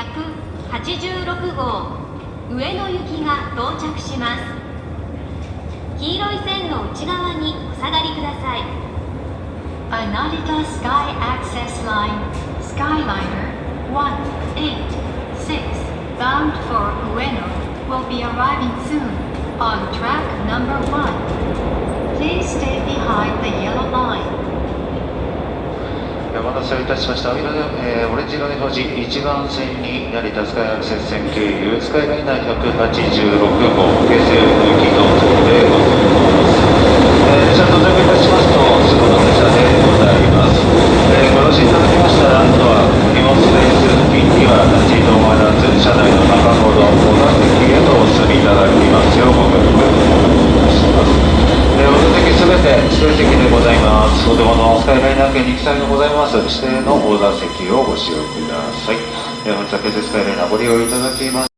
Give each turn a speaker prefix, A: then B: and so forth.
A: 186号上野行きが到着します。黄色い線の内側にお下がりください。
B: Narita Sky Access Line Skyliner 186 bound for Ueno will be arriving soon on track number 1. Please stay behind the yellow line.
C: お待たせをいたしました。オレンジ色で表示、1番線に成田スカイアクセス線経由、スカイライナー186号、京成行き到着でございます。列車到着いたしますと、すぐの列車でございます。ご乗車いただきましたら、あとは荷物スペース付近には自動マナー車内の中ほどお座席へとお進みいただきますようご協力お願いします。お座席すべて指定席でございます。お手元のスカイライナー券に記載のございます指定のお座席をご使用ください。本日は京成スカイライナーご利用いただきます。